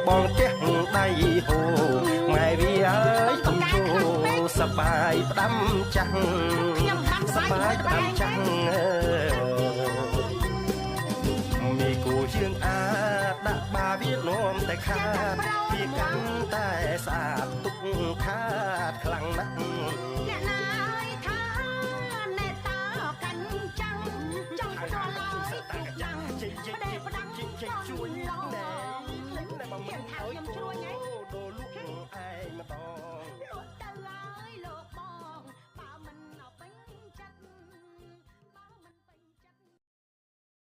បងចេះដៃហូម៉ែវាអើយទុំគូសបាយផ្ដាំចាំងសបាយផ្ដាំចាំងមីគូយើងអាចដាក់បាវានោមតែខាតវាកាន់តែស្អាតទុកខាតខ្លាំងណាស់អ្នកណាយថាអ្នកតើកាន់ចាំងចង់ផ្ដល់ឲ្យទុកចាំងប្រដេប្រដាំជួយជួយដែរតែមកមិនឲ្យខ្ញុំជួយ